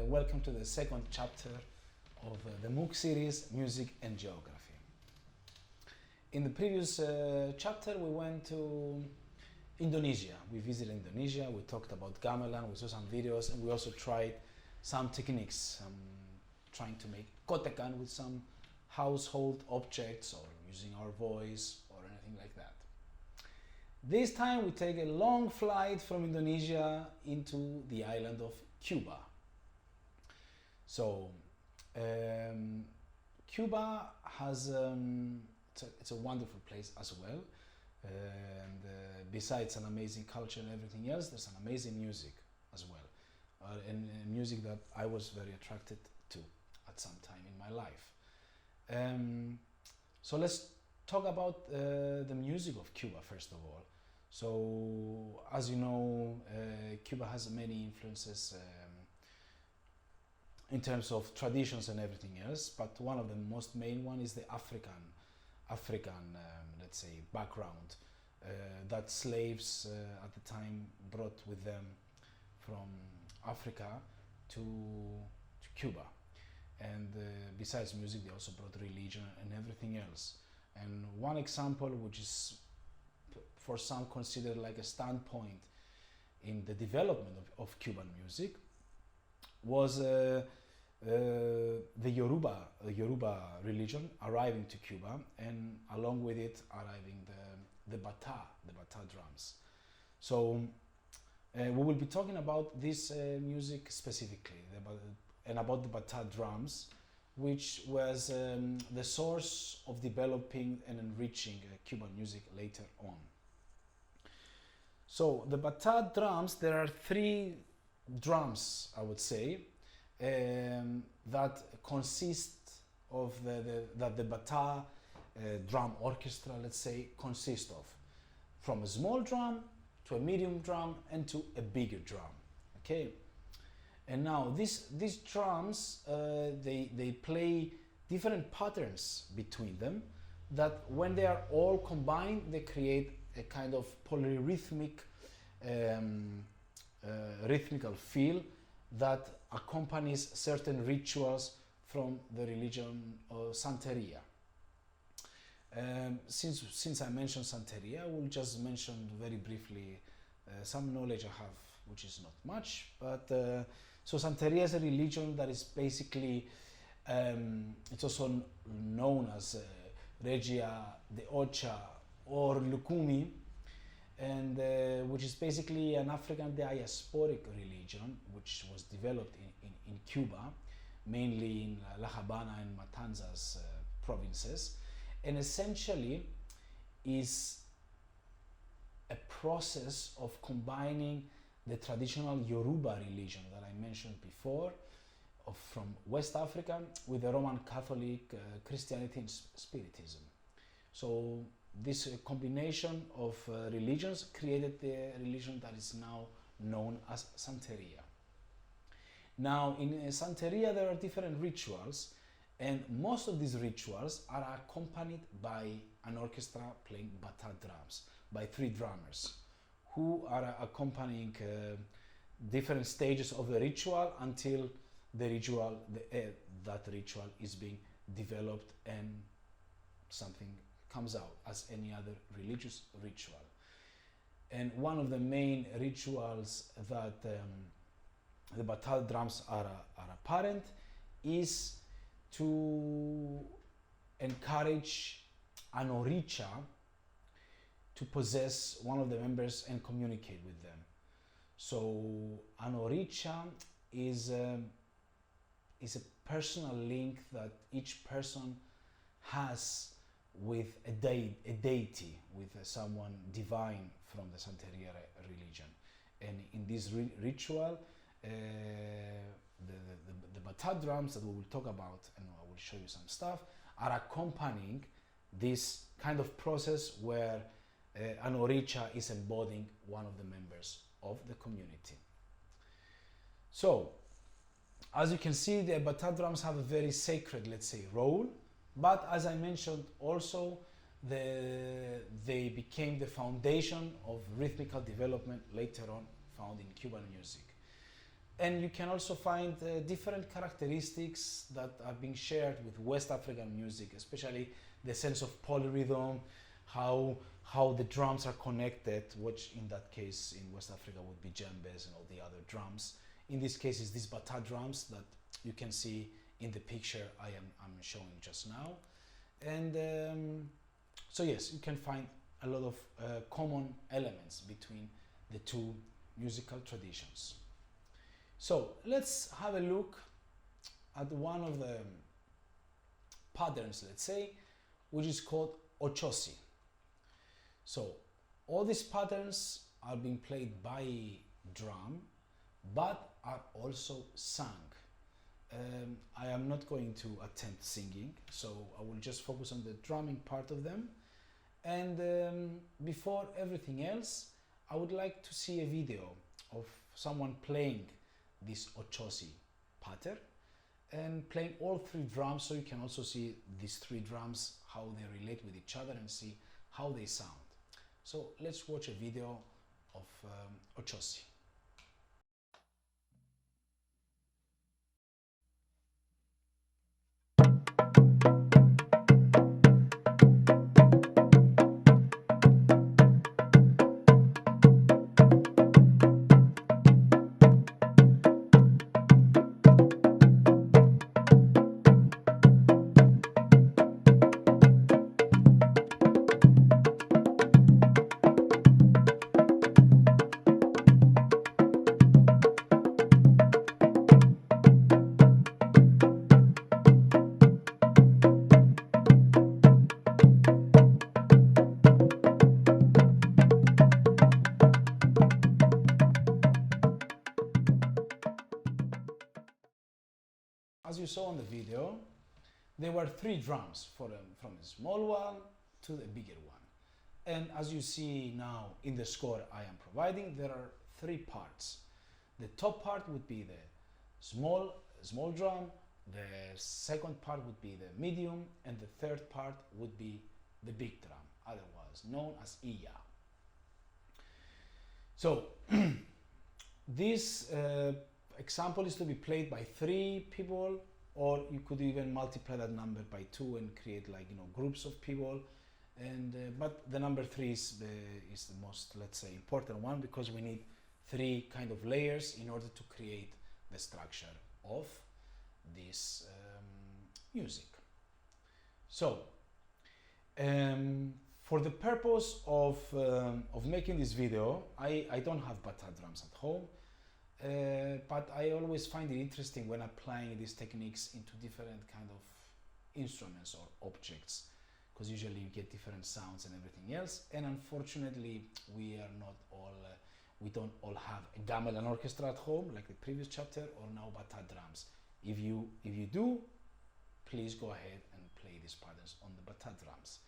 welcome to the second chapter of the MOOC series, Music and Geography. In the previous chapter, we went to Indonesia. We visited Indonesia, we talked about gamelan, we saw some videos, and we also tried some techniques, trying to make kotekan with some household objects or using our voice or anything like that. This time we take a long flight from Indonesia into the island of Cuba. So Cuba has it's a wonderful place as well, and besides an amazing culture and everything else, there's an amazing music as well, and music that I was very attracted to at some time in my life. So let's talk about the music of Cuba first of all. So as you know, Cuba has many influences in terms of traditions and everything else, but one of the most main one is the African let's say background that slaves at the time brought with them from Africa to Cuba. And besides music, they also brought religion and everything else. And one example, which is for some considered like a standpoint in the development of Cuban music, was the Yoruba religion arriving to Cuba, and along with it arriving the bata drums. So we will be talking about this music specifically, and about the bata drums, which was the source of developing and enriching Cuban music later on. So the bata drums, there are three drums, I would say, that consist of that the bata drum orchestra, let's say, consists of, from a small drum to a medium drum and to a bigger drum. Okay. And now these drums, they play different patterns between them, that when they are all combined, they create a kind of polyrhythmic, rhythmical feel that accompanies certain rituals from the religion of Santeria. Since I mentioned Santeria, I will just mention very briefly some knowledge I have, which is not much, but so Santeria is a religion that is basically, it's also known as Regia de Ocha or Lukumi, and which is basically an African diasporic religion which was developed in Cuba, mainly in La Habana and Matanzas provinces, and essentially is a process of combining the traditional Yoruba religion that I mentioned before, from West Africa, with the Roman Catholic Christianity and Spiritism. So this combination of religions created the religion that is now known as Santeria. Now in Santeria there are different rituals, and most of these rituals are accompanied by an orchestra playing bata drums, by three drummers who are accompanying different stages of the ritual until the ritual, that ritual is being developed and something comes out as any other religious ritual. And one of the main rituals that the bata drums are apparent is to encourage an oricha to possess one of the members and communicate with them. So an oricha is a personal link that each person has with a deity, with someone divine from the Santeria religion. And in this ritual, the bata drums that we will talk about, and I will show you some stuff, are accompanying this kind of process where an oricha is embodying one of the members of the community. So, as you can see, the bata drums have a very sacred, let's say, role, but as I mentioned also, they became the foundation of rhythmical development later on found in Cuban music. And you can also find different characteristics that are being shared with West African music, especially the sense of polyrhythm, how the drums are connected, which in that case in West Africa would be djembes and all the other drums. In this case, it's these bata drums that you can see in the picture I'm showing just now. And so yes, you can find a lot of common elements between the two musical traditions. So let's have a look at one of the patterns, let's say, which is called ochosi. So all these patterns are being played by drum, but are also sung. I am not going to attempt singing, so I will just focus on the drumming part of them. And before everything else, I would like to see a video of someone playing this ochosi pattern and playing all three drums, so you can also see these three drums, how they relate with each other and see how they sound. So let's watch a video of ochosi. As you saw in the video, there were three drums from a small one to the bigger one. And as you see now in the score I am providing, there are three parts. The top part would be the small drum, the second part would be the medium, and the third part would be the big drum, otherwise known as iya. So this example is to be played by three people, or you could even multiply that number by two and create, like, you know, groups of people. And but the number three is the most, let's say, important one, because we need three kind of layers in order to create the structure of this music. So for the purpose of making this video, I don't have bata drums at home. But I always find it interesting when applying these techniques into different kind of instruments or objects, because usually you get different sounds and everything else. And unfortunately, we don't all have a gamelan orchestra at home, like the previous chapter, or now bata drums. If you do, please go ahead and play these patterns on the bata drums.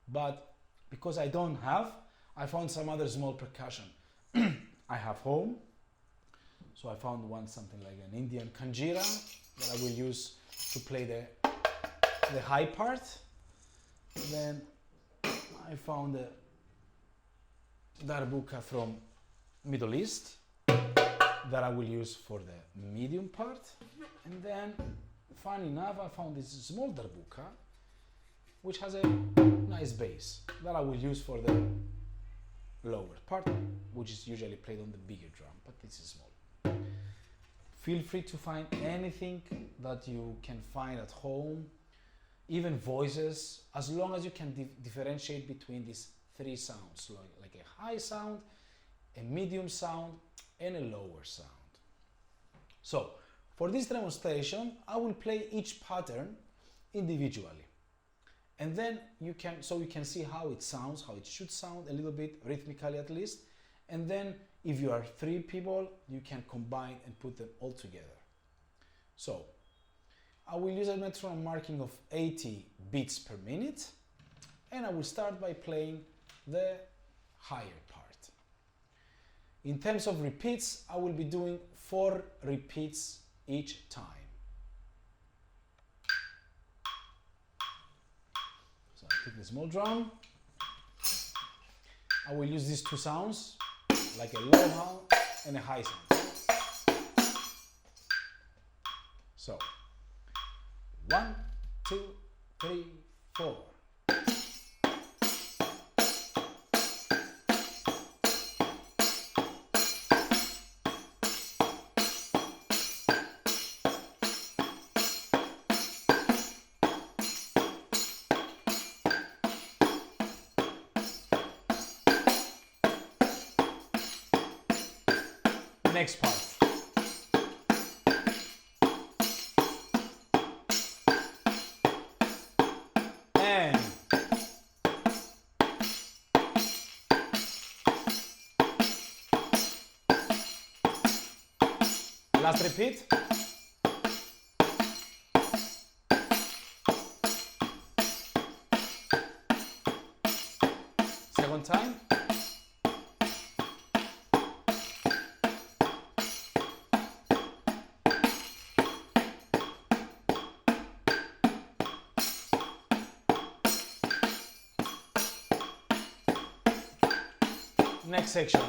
But because I don't have, I found some other small percussion I have home. So I found one, something like an Indian kanjira, that I will use to play the high part. Then I found a darbuka from Middle East that I will use for the medium part. And then, funny enough, I found this small darbuka, which has a nice bass that I will use for the lower part, which is usually played on the bigger drum, but this is small. Feel free to find anything that you can find at home, even voices, as long as you can differentiate between these three sounds, like a high sound, a medium sound, and a lower sound. So for this demonstration, I will play each pattern individually. And then you can see how it sounds, how it should sound, a little bit rhythmically at least. And then if you are three people, you can combine and put them all together. So I will use a metronome marking of 80 beats per minute, and I will start by playing the higher part. In terms of repeats, I will be doing 4 repeats each time. So I take the small drum. I will use these two sounds, like a low sound and a high sound. So 1, 2, 3, 4. Next part. And last repeat. Second time. Next section.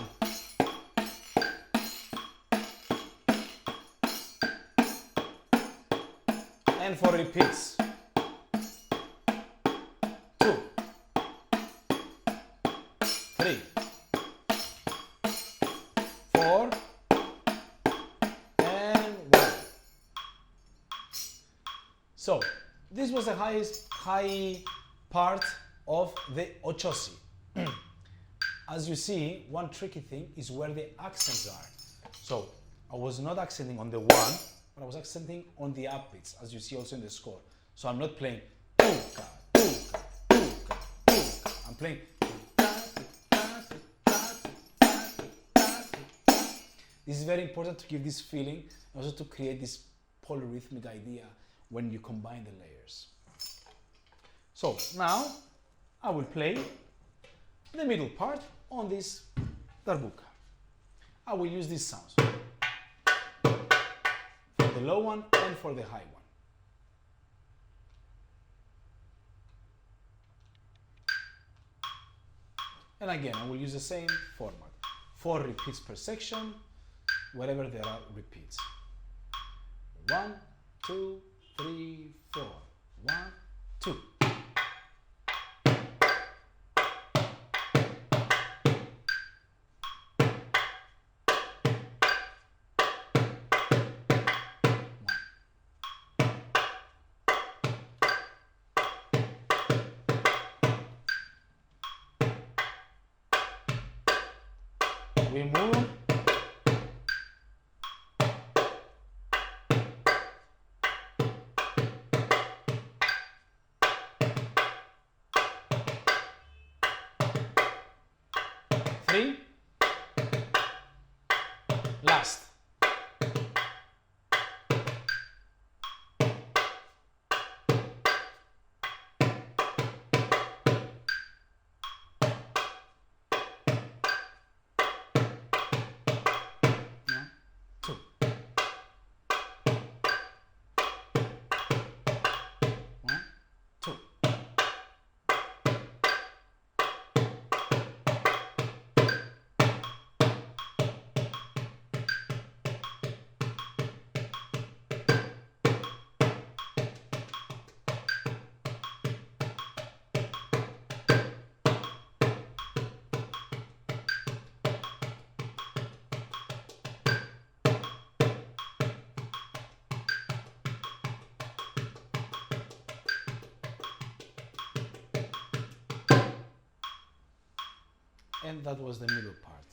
And 4 repeats. 2, 3, 4, and 1. So this was the high part of the ochosi. As you see, one tricky thing is where the accents are. So I was not accenting on the 1, but I was accenting on the upbeats, as you see also in the score. So I'm not playing tuka, tuka, tuka, tuka. I'm playing. This is very important to give this feeling, and also to create this polyrhythmic idea when you combine the layers. So now I will play the middle part on this darbuka. I will use these sounds for the low one and for the high one. And again, I will use the same format. 4 repeats per section, wherever there are repeats. 1, 2, 3, 4. 1, 2. We move. Three. Last. And that was the middle part.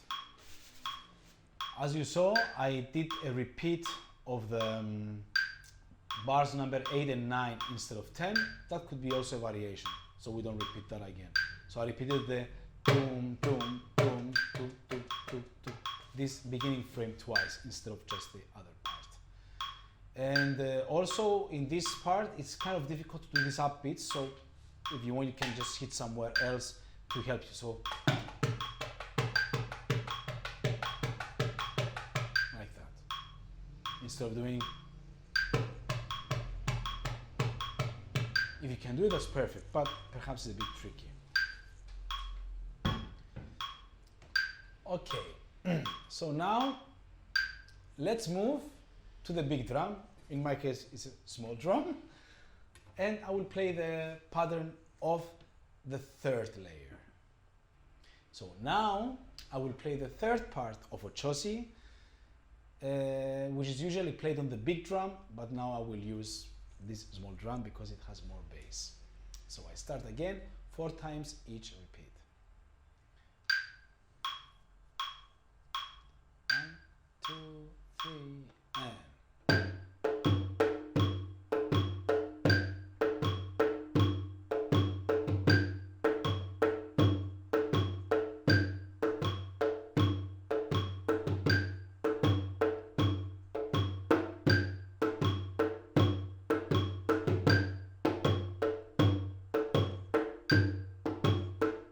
As you saw, I did a repeat of the bars number 8 and 9 instead of 10. That could be also a variation, so we don't repeat that again. So I repeated the boom, boom, boom, boom, boom, boom, boom, this beginning frame twice instead of just the other part. And also in this part, it's kind of difficult to do these upbeats, so if you want, you can just hit somewhere else to help you. So like that, instead of doing. If you can do it, that's perfect, but perhaps it's a bit tricky. Okay, so now let's move to the big drum In my case, it's a small drum. And I will play the pattern of the third layer. So now I will play the third part of Ochosi, which is usually played on the big drum, but now I will use this small drum because it has more bass. So I start again, 4 times each repeat. 1, 2, 3, and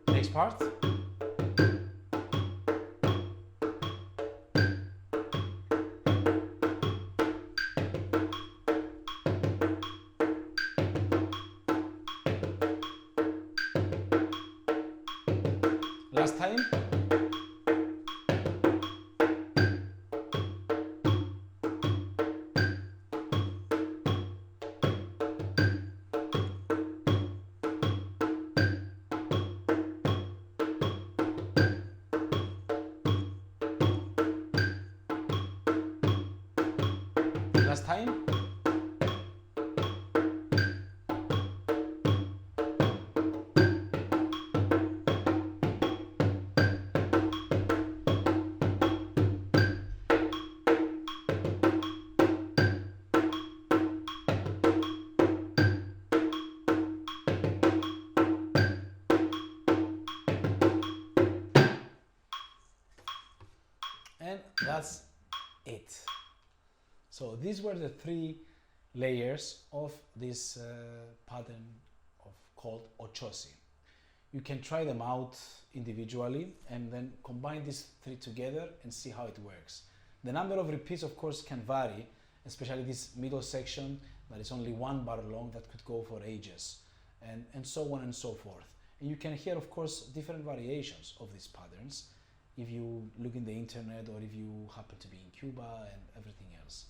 next part. Last time. Last time. And that's it. So these were the 3 layers of this pattern called Ochosi. You can try them out individually and then combine these 3 together and see how it works. The number of repeats, of course, can vary, especially this middle section that is only 1 bar long that could go for ages, and so on and so forth. And you can hear, of course, different variations of these patterns if you look in the internet or if you happen to be in Cuba and everything else.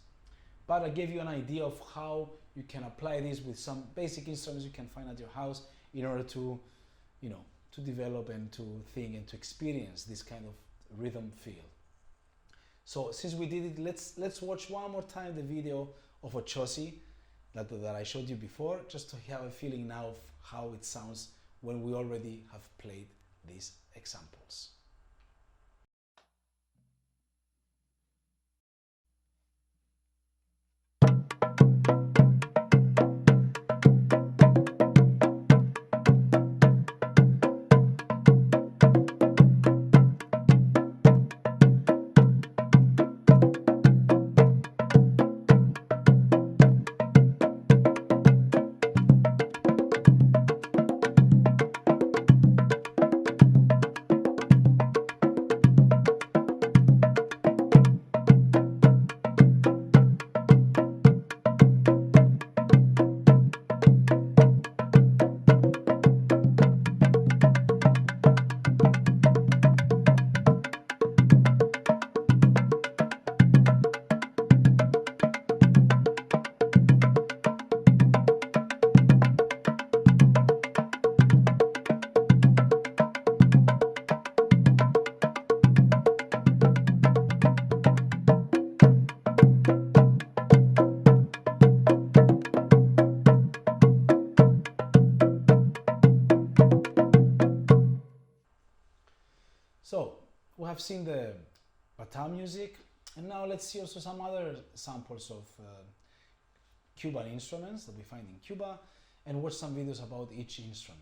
But I gave you an idea of how you can apply this with some basic instruments you can find at your house in order to, to develop and to think and to experience this kind of rhythm feel. So since we did it, let's watch one more time the video of Ochosi that I showed you before, just to have a feeling now of how it sounds when we already have played these examples. So we have seen the IntoMUSIC, and now let's see also some other samples of Cuban instruments that we find in Cuba and watch some videos about each instrument.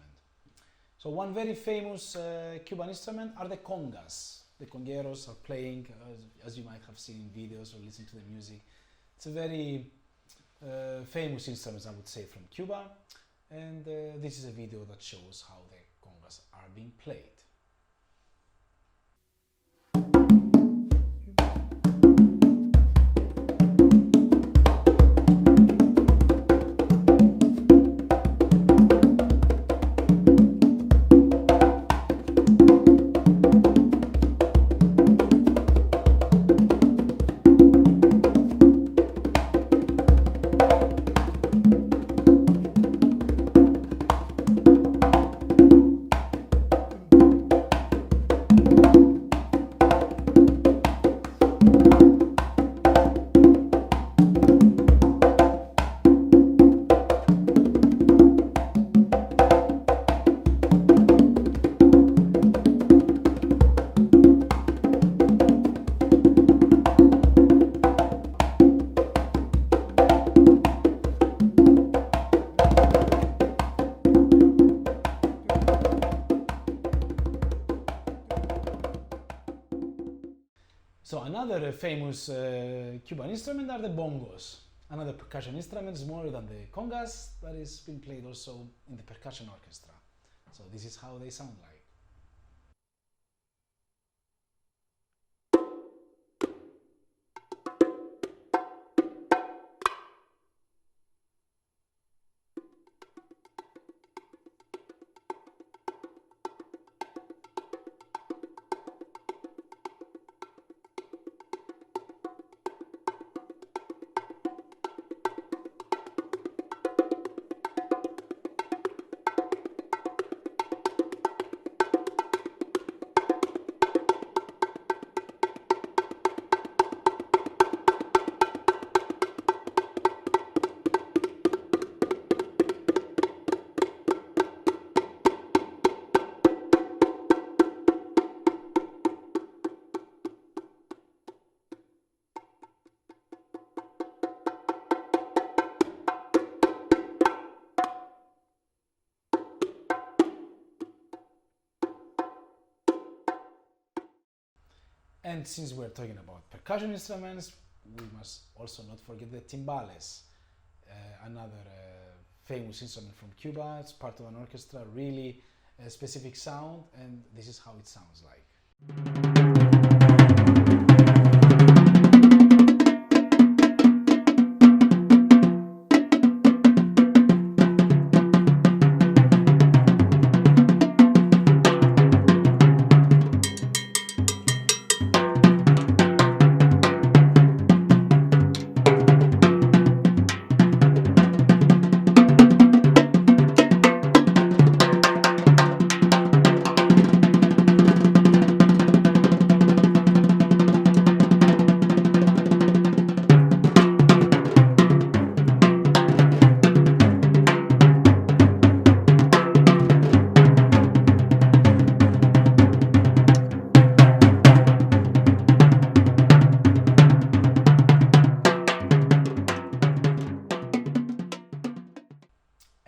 So one very famous Cuban instrument are the congas. The congueros are playing, as you might have seen in videos or listened to the music. It's a very famous instrument, I would say, from Cuba, and this is a video that shows how the congas are being played. So another famous Cuban instrument are the bongos. Another percussion instrument, smaller than the congas, that is being played also in the percussion orchestra. So this is how they sound like. And since we're talking about percussion instruments, we must also not forget the timbales, another famous instrument from Cuba. It's part of an orchestra, really a specific sound, and this is how it sounds like.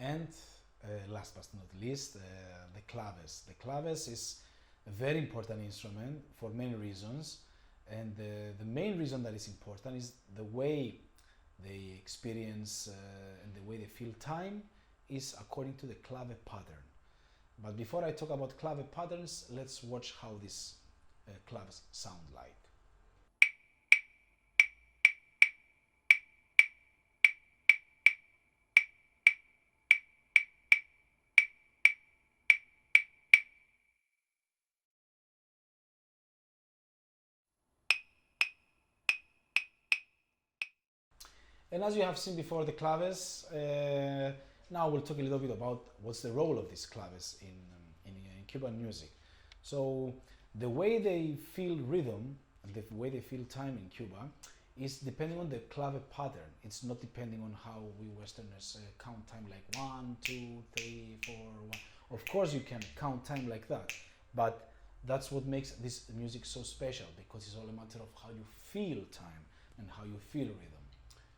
And last but not least, the claves. The claves is a very important instrument for many reasons, and the main reason that is important is the way they experience and the way they feel time is according to the clave pattern. But before I talk about clave patterns, let's watch how these claves sound like. And as you have seen before, the claves, now we'll talk a little bit about what's the role of these claves in Cuban music. So the way they feel rhythm and the way they feel time in Cuba is depending on the clave pattern. It's not depending on how we Westerners count time like 1, 2, 3, 4, 1. Of course you can count time like that, but that's what makes this music so special, because it's all a matter of how you feel time and how you feel rhythm.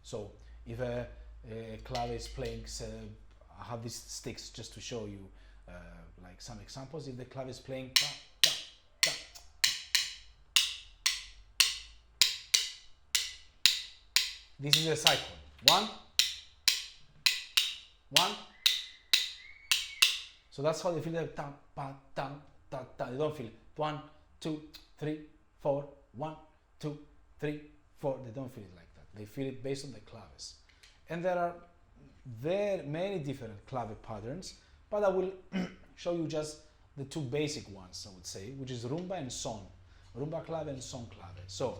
So if a clave is playing, I have these sticks just to show you like some examples. If the clave is playing, this is a cycle. 1, 1. So that's how they feel it. Ta, pa, ta, ta, ta. They don't feel it. 1, 2, 3, 4. 1, 2, 3, 4. They don't feel it like that. They feel it based on the claves. And there are very many different clave patterns, but I will show you just the two basic ones, I would say, which is rumba and son. Rumba clave and son clave. So,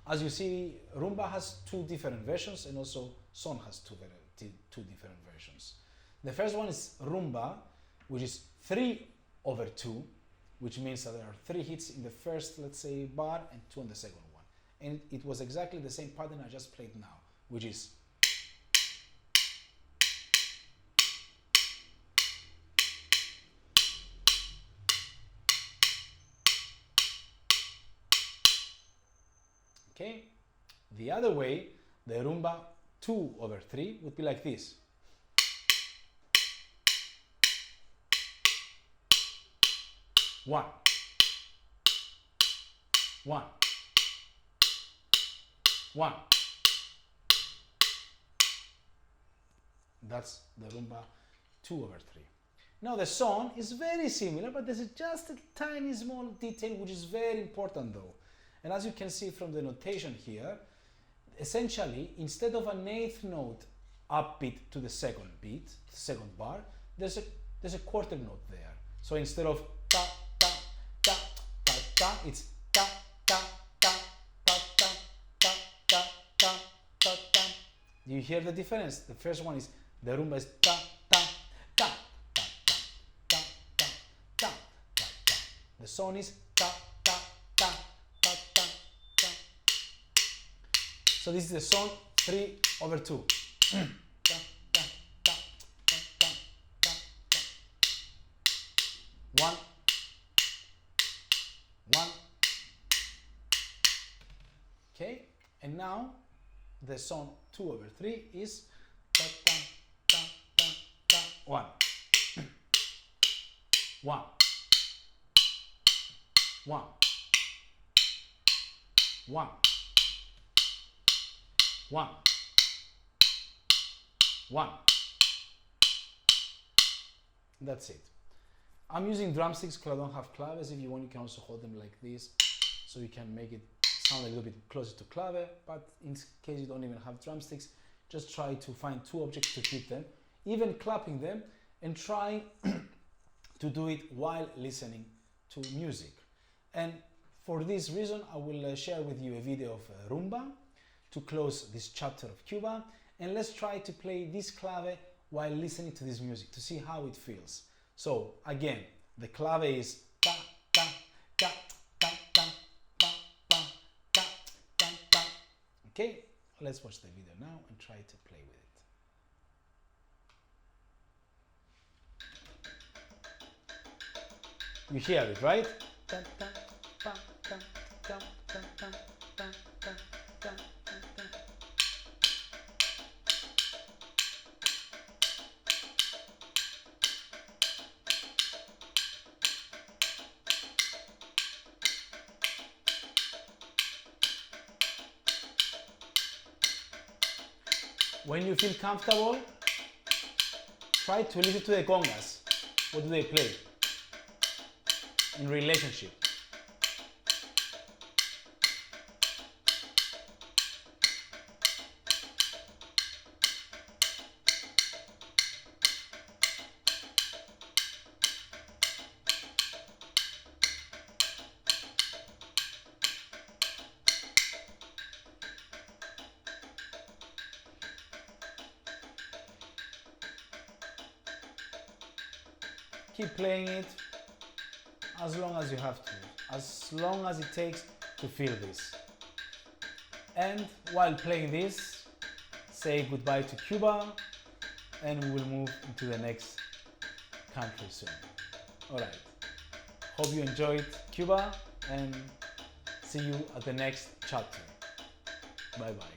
as you see, rumba has two different versions, and also son has two different versions. The first one is rumba, which is 3/2, which means that there are 3 hits in the first, let's say, bar and 2 on the second one. And it was exactly the same pattern I just played now, which is okay. The other way, the rumba 2/3 would be like this. 1, 1. 1. That's the rumba 2/3. Now the song is very similar, but there's just a tiny small detail which is very important though. And as you can see from the notation here, essentially instead of an eighth note upbeat to the second beat, the second bar, there's a quarter note there. So instead of ta ta ta ta ta, it's ta ta ta ta ta ta ta ta ta ta. Do you hear the difference? The first one is the rumba is ta ta ta ta ta ta ta ta ta ta. The song is ta ta ta ta ta ta. So this is the song 3/2. Ta, ta, ta, ta, ta, ta, ta. 1, 1. Okay, and now the song 2/3 is ta ta ta ta ta 1. 1, 1, 1, 1, 1. That's it. I'm using drumsticks because I don't have claves. If you want, you can also hold them like this, so you can make it sound a little bit closer to clave. But in case you don't even have drumsticks, just try to find two objects to hit them, even clapping them, and try to do it while listening to music. And for this reason, I will share with you a video of rumba to close this chapter of Cuba. And let's try to play this clave while listening to this music to see how it feels. So again, the clave is ta ta ta ta ta ta ta ta ta ta. Okay, let's watch the video now and try to play with it. You hear it, right? Ta ta ta ta ta ta ta ta ta ta. When you feel comfortable, try to listen to the congas. What do they play in relationship? Keep playing it as long as you have to, as long as it takes to feel this. And while playing this, say goodbye to Cuba, and we will move into the next country soon. Alright, hope you enjoyed Cuba, and see you at the next chapter. Bye bye.